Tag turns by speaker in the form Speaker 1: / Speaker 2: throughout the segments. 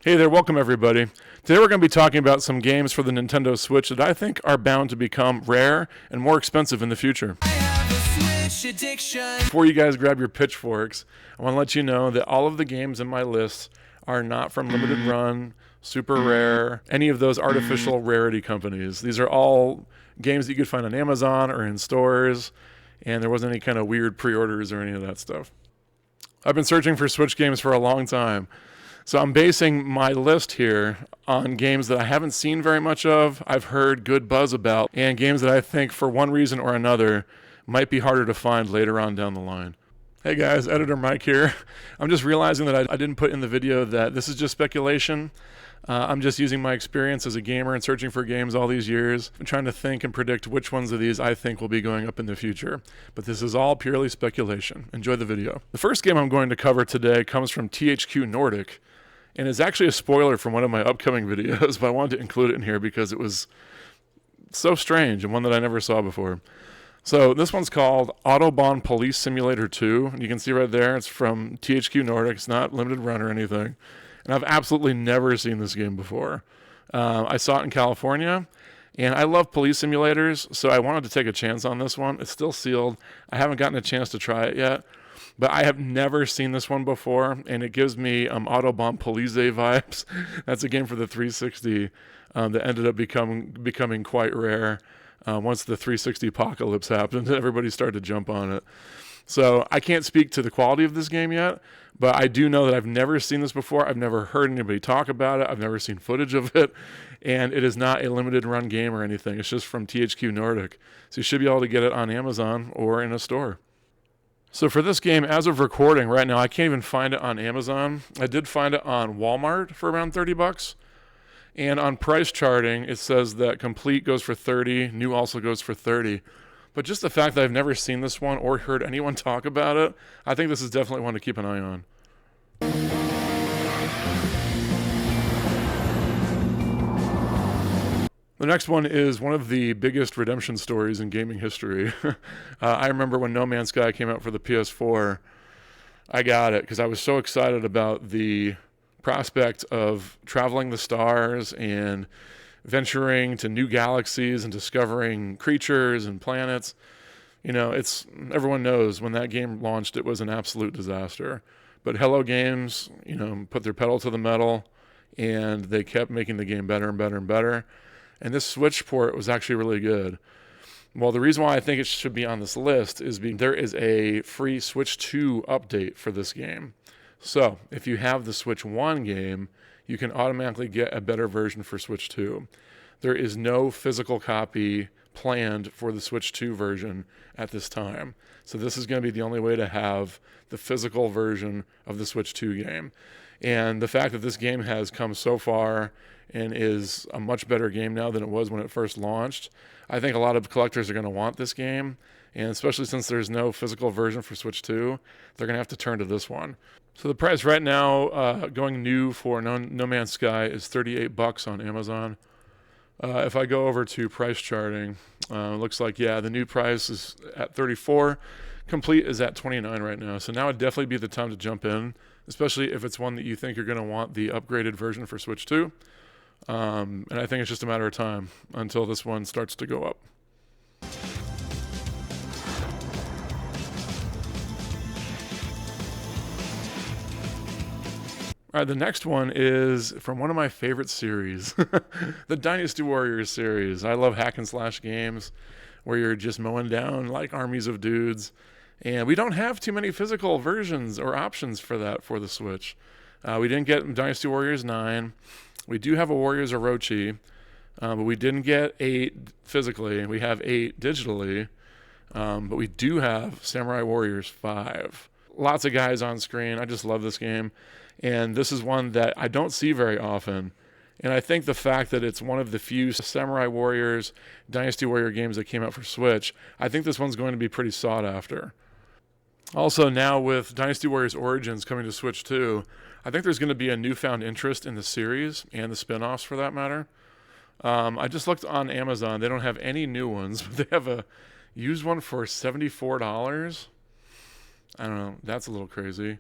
Speaker 1: Hey there, welcome everybody. Today we're going to be talking about some games for the Nintendo Switch that I think are bound to become rare and more expensive in the future. Before you guys grab your pitchforks, I want to let you know that all of the games in my list are not from limited run, super rare, any of those artificial rarity companies. These are all games that you could find on Amazon or in stores, and there wasn't any kind of weird pre-orders or any of that stuff. I've been searching for Switch games for a long time. So I'm basing my list here on games that I haven't seen very much of, I've heard good buzz about, and games that I think for one reason or another might be harder to find later on down the line. Hey guys, Editor Mike here. I'm just realizing that I didn't put in the video that this is just speculation. I'm just using my experience as a gamer and searching for games all these years and trying to think and predict which ones of these I think will be going up in the future. But this is all purely speculation. Enjoy the video. The first game I'm going to cover today comes from THQ Nordic, and it's actually a spoiler from one of my upcoming videos, but I wanted to include it in here because it was so strange and one that I never saw before. So this one's called Autobahn Police Simulator 2. You can see right there, it's from THQ Nordic. It's not limited run or anything. And I've absolutely never seen this game before. I saw it in California, and I love police simulators, so I wanted to take a chance on this one. It's still sealed. I haven't gotten a chance to try it yet, but I have never seen this one before, and it gives me Autobahn Police vibes. That's a game for the 360 that ended up becoming quite rare. Once the 360 apocalypse happened, everybody started to jump on it. So I can't speak to the quality of this game yet, but I do know that I've never seen this before. I've never heard anybody talk about it. I've never seen footage of it, and it is not a limited run game or anything. It's just from THQ Nordic. So you should be able to get it on Amazon or in a store. So for this game, as of recording right now, I can't even find it on Amazon. I did find it on Walmart for around $30. And on price charting, it says that complete goes for $30, new also goes for $30. But just the fact that I've never seen this one or heard anyone talk about it, I think this is definitely one to keep an eye on. The next one is one of the biggest redemption stories in gaming history. I remember when No Man's Sky came out for the PS4, I got it because I was so excited about the prospect of traveling the stars and venturing to new galaxies and discovering creatures and planets. You know, everyone knows when that game launched, it was an absolute disaster. But Hello Games, put their pedal to the metal, and they kept making the game better and better and better. And this Switch port was actually really good. Well, the reason why I think it should be on this list is there is a free Switch 2 update for this game. So if you have the Switch 1 game, you can automatically get a better version for Switch 2. There is no physical copy planned for the Switch 2 version at this time. So this is going to be the only way to have the physical version of the Switch 2 game. And the fact that this game has come so far and is a much better game now than it was when it first launched, I think a lot of collectors are going to want this game. And especially since there's no physical version for Switch 2, they're going to have to turn to this one. So the price right now, going new for No Man's Sky, is $38 on Amazon. If I go over to price charting, looks like, the new price is at $34. Complete is at $29 right now. So now would definitely be the time to jump in, especially if it's one that you think you're going to want the upgraded version for Switch 2. And I think it's just a matter of time until this one starts to go up. All right, the next one is from one of my favorite series, the Dynasty Warriors series. I love hack and slash games where you're just mowing down like armies of dudes. And we don't have too many physical versions or options for that for the Switch. We didn't get Dynasty Warriors 9. We do have a Warriors Orochi, but we didn't get 8 physically. We have 8 digitally, but we do have Samurai Warriors 5. Lots of guys on screen. I just love this game. And this is one that I don't see very often. And I think the fact that it's one of the few Samurai Warriors, Dynasty Warrior games that came out for Switch, I think this one's going to be pretty sought after. Also now with Dynasty Warriors Origins coming to Switch 2, I think there's going to be a newfound interest in the series and the spin-offs for that matter. I just looked on Amazon. They don't have any new ones, but they have a used one for $74. I don't know. That's a little crazy.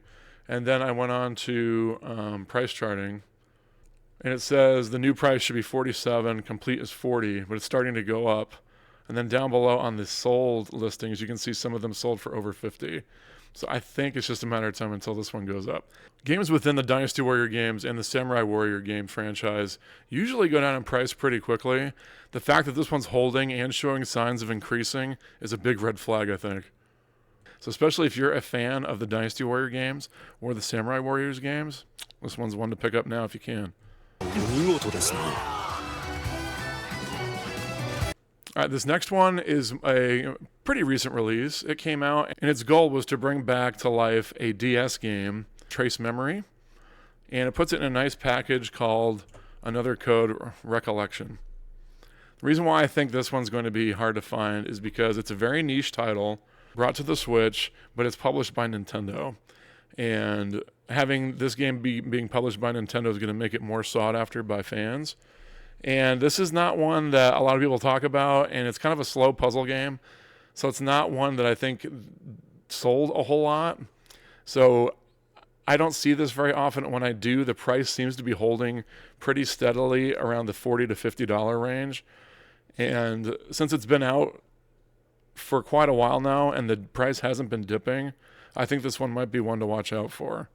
Speaker 1: And then I went on to price charting, And it says the new price should be 47, complete is 40, but it's starting to go up. And then down below on the sold listings, you can see some of them sold for over 50. So I think it's just a matter of time until this one goes up. Games within the Dynasty Warrior games and the Samurai Warrior game franchise usually go down in price pretty quickly. The fact that this one's holding and showing signs of increasing is a big red flag, I think. So especially if you're a fan of the Dynasty Warrior games or the Samurai Warriors games, this one's one to pick up now if you can. All right, this next one is a pretty recent release. It came out, and its goal was to bring back to life a DS game, Trace Memory, and it puts it in a nice package called Another Code Recollection. The reason why I think this one's going to be hard to find is because it's a very niche title brought to the Switch, but it's published by Nintendo. And having this game being published by Nintendo is going to make it more sought after by fans. And this is not one that a lot of people talk about, and it's kind of a slow puzzle game. So it's not one that I think sold a whole lot. So I don't see this very often. When I do, the price seems to be holding pretty steadily around the $40 to $50 range. And since it's been out for quite a while now and the price hasn't been dipping, I think this one might be one to watch out for.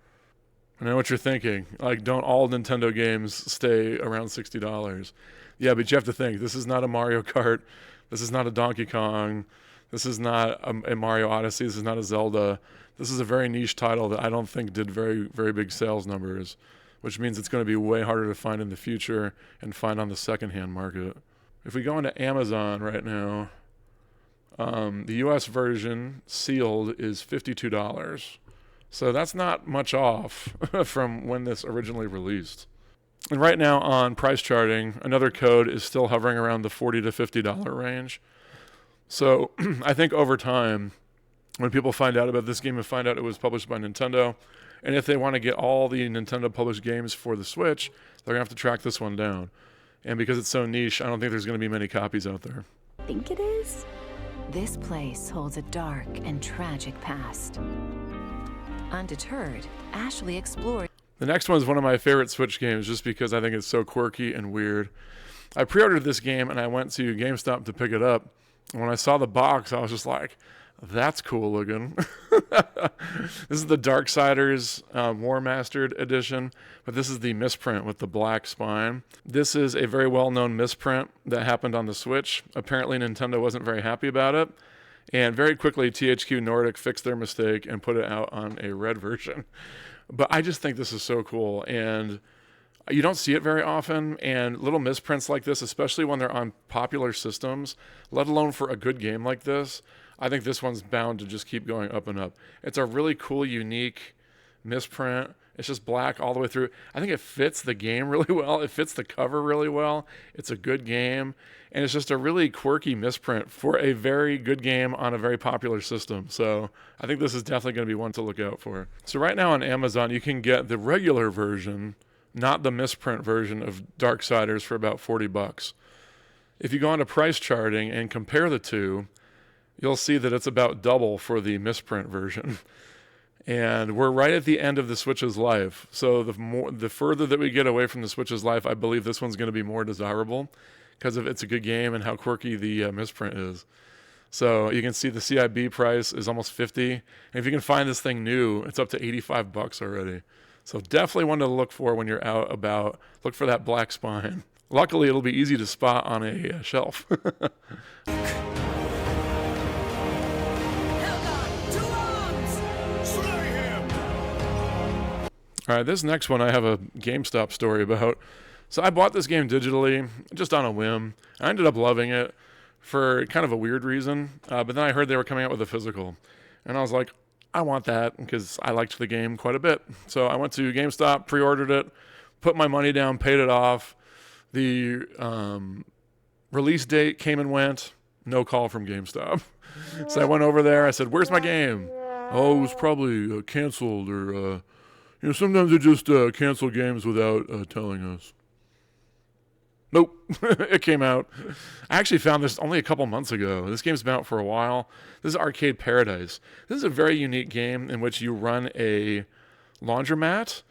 Speaker 1: I know what you're thinking. Like, don't all Nintendo games stay around $60? Yeah, but you have to think, this is not a Mario Kart. This is not a Donkey Kong. This is not a Mario Odyssey. This is not a Zelda. This is a very niche title that I don't think did very, very big sales numbers, which means it's going to be way harder to find in the future and find on the secondhand market. If we go into Amazon right now, the US version sealed is $52. So that's not much off from when this originally released. And right now on price charting, Another Code is still hovering around the $40 to $50 range. So I think over time, when people find out about this game and find out it was published by Nintendo, and if they want to get all the Nintendo published games for the Switch, they're going to have to track this one down. And because it's so niche, I don't think there's going to be many copies out there.
Speaker 2: Think it is? This place holds a dark and tragic past. Undeterred, Ashley explored.
Speaker 1: The next one is one of my favorite Switch games just because I think it's so quirky and weird. I pre-ordered this game and I went to GameStop to pick it up. And when I saw the box, I was just like, that's cool looking. This is the Darksiders War Mastered edition, but this is the misprint with the black spine. This is a very well-known misprint that happened on the Switch. Apparently Nintendo wasn't very happy about it. And very quickly, THQ Nordic fixed their mistake and put it out on a red version. But I just think this is so cool. And you don't see it very often. And little misprints like this, especially when they're on popular systems, let alone for a good game like this, I think this one's bound to just keep going up and up. It's a really cool, unique misprint. It's just black all the way through. I think it fits the game really well. It fits the cover really well. It's a good game. And it's just a really quirky misprint for a very good game on a very popular system. So I think this is definitely going to be one to look out for. So right now on Amazon, you can get the regular version, not the misprint version of Darksiders for about $40. If you go onto price charting and compare the two, you'll see that it's about double for the misprint version. And we're right at the end of the Switch's life. So the further that we get away from the Switch's life, I believe this one's going to be more desirable because of it's a good game and how quirky the misprint is. So you can see the CIB price is almost 50. And if you can find this thing new, it's up to $85 already. So definitely one to look for when you're out about. Look for that black spine. Luckily, it'll be easy to spot on a shelf. All right, this next one I have a GameStop story about. So I bought this game digitally, just on a whim. I ended up loving it for kind of a weird reason, but then I heard they were coming out with a physical. And I was like, I want that because I liked the game quite a bit. So I went to GameStop, pre-ordered it, put my money down, paid it off. The release date came and went, no call from GameStop. So I went over there, I said, where's my game? Oh, it was probably canceled or... sometimes they just cancel games without telling us. Nope, it came out. I actually found this only a couple months ago. This game's been out for a while. This is Arcade Paradise. This is a very unique game in which you run a laundromat,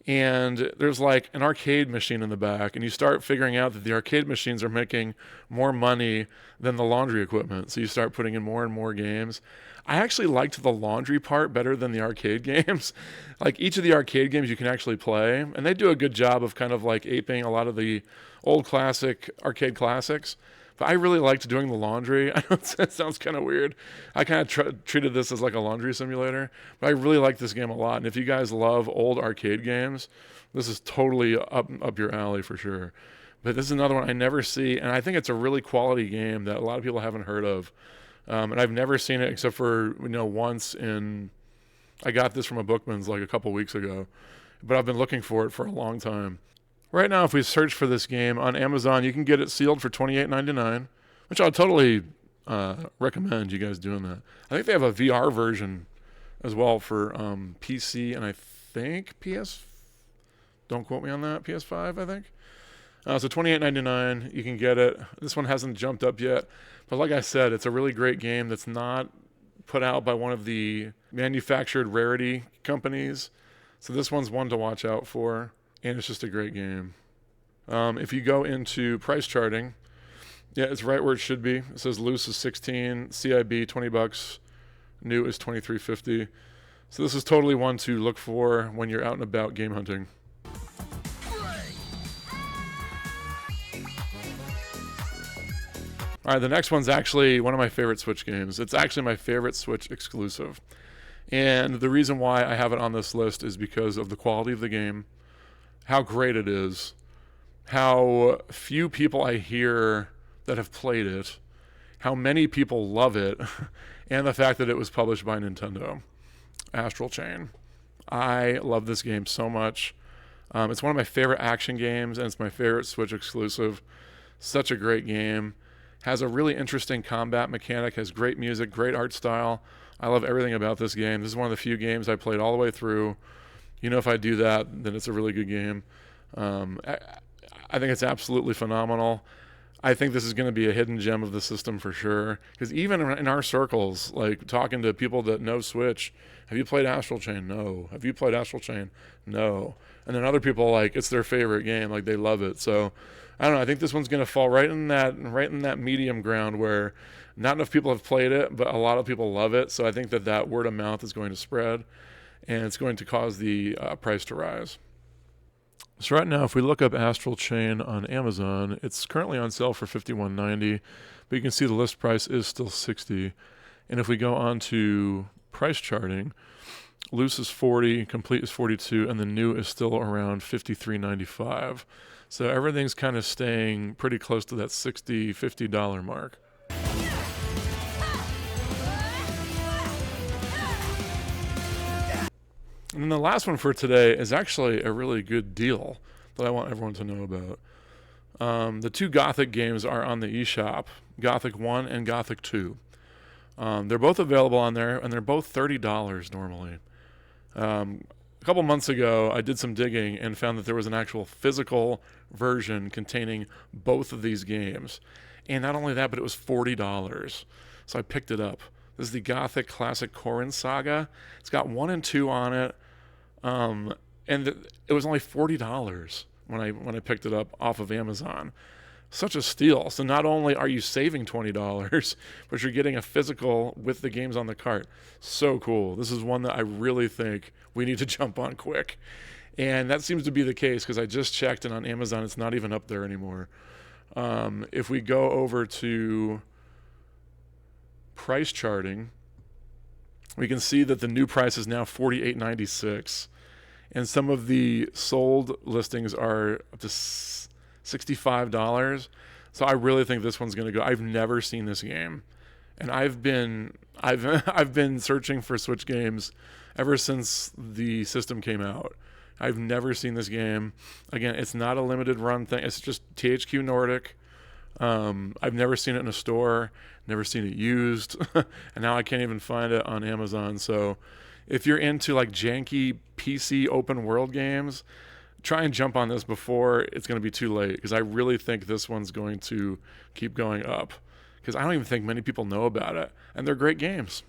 Speaker 1: and there's like an arcade machine in the back, and you start figuring out that the arcade machines are making more money than the laundry equipment, so you start putting in more and more games. I actually liked the laundry part better than the arcade games. Like each of the arcade games you can actually play, and they do a good job of kind of like aping a lot of the old classic arcade classics. But I really liked doing the laundry. I know it sounds kind of weird. I kind of treated this as like a laundry simulator, but I really like this game a lot. And if you guys love old arcade games, this is totally up your alley for sure. But this is another one I never see, and I think it's a really quality game that a lot of people haven't heard of. And I've never seen it except for once in. I got this from a Bookman's like a couple weeks ago, but I've been looking for it for a long time. Right now, if we search for this game on Amazon, you can get it sealed for $28.99, which I'll totally recommend you guys doing that. I think they have a VR version as well for PC and I think PS. Don't quote me on that. PS5, I think. So $28.99, you can get it. This one hasn't jumped up yet, but like I said, it's a really great game that's not put out by one of the manufactured rarity companies. So this one's one to watch out for. And it's just a great game. If you go into price charting, yeah, it's right where it should be. It says loose is 16, CIB $20, new is $23.50. So this is totally one to look for when you're out and about game hunting. All right, the next one's actually one of my favorite Switch games. It's actually my favorite Switch exclusive. And the reason why I have it on this list is because of the quality of the game, how great it is, how few people I hear that have played it, how many people love it, and the fact that it was published by Nintendo. Astral Chain. I love this game so much. It's one of my favorite action games, and it's my favorite Switch exclusive. Such a great game. Has a really interesting combat mechanic, has great music, great art style. I love everything about this game. This is one of the few games I played all the way through. If I do that, then it's a really good game. I think it's absolutely phenomenal. I think this is going to be a hidden gem of the system for sure. Because even in our circles, like talking to people that know Switch, have you played Astral Chain? No. Have you played Astral Chain? No. And then other people, like, it's their favorite game, like they love it. So I don't know. I think this one's going to fall right in that medium ground where not enough people have played it, but a lot of people love it. So I think that word of mouth is going to spread, and it's going to cause the price to rise. So right now, if we look up Astral Chain on Amazon, it's currently on sale for $51.90, but you can see the list price is still $60. And if we go on to price charting, loose is $40, complete is $42, and the new is still around $53.95. So everything's kind of staying pretty close to that $60, $50 mark. And then the last one for today is actually a really good deal that I want everyone to know about. The two Gothic games are on the eShop, Gothic 1 and Gothic 2. They're both available on there, and they're both $30 normally. A couple months ago, I did some digging and found that there was an actual physical version containing both of these games. And not only that, but it was $40. So I picked it up. This is the Gothic Classic Corrin Saga. It's got 1 and 2 on it. And it was only $40 when I picked it up off of Amazon. Such a steal. So not only are you saving $20, but you're getting a physical with the games on the cart. So cool. This is one that I really think we need to jump on quick. And that seems to be the case because I just checked, and on Amazon it's not even up there anymore. If we go over to price charting, we can see that the new price is now $48.96, and some of the sold listings are up to $65. So I really think this one's going to go. I've never seen this game, and I've been searching for Switch games ever since the system came out. I've never seen this game. Again, it's not a limited run thing. It's just THQ Nordic. I've never seen it in a store, never seen it used, and now I can't even find it on Amazon. So if you're into like janky PC open world games, try and jump on this before it's going to be too late, because I really think this one's going to keep going up, because I don't even think many people know about it, and they're great games.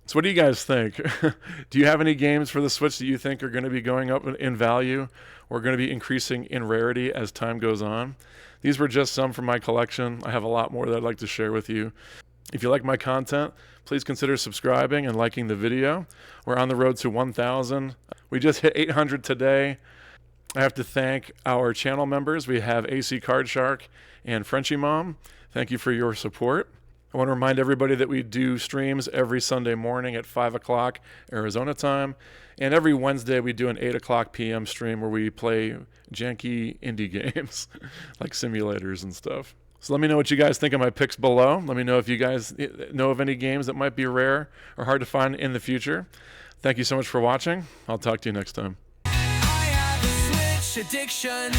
Speaker 1: So what do you guys think? Do you have any games for the Switch that you think are going to be going up in value or going to be increasing in rarity as time goes on? These were just some from my collection. I have a lot more that I'd like to share with you. If you like my content, please consider subscribing and liking the video. We're on the road to 1,000. We just hit 800 today. I have to thank our channel members. We have AC Card Shark and Frenchie Mom. Thank you for your support. I want to remind everybody that we do streams every Sunday morning at 5 o'clock Arizona time. And every Wednesday we do an 8 o'clock p.m. stream where we play janky indie games like simulators and stuff. So let me know what you guys think of my picks below. Let me know if you guys know of any games that might be rare or hard to find in the future. Thank you so much for watching. I'll talk to you next time.
Speaker 3: I have a Switch addiction.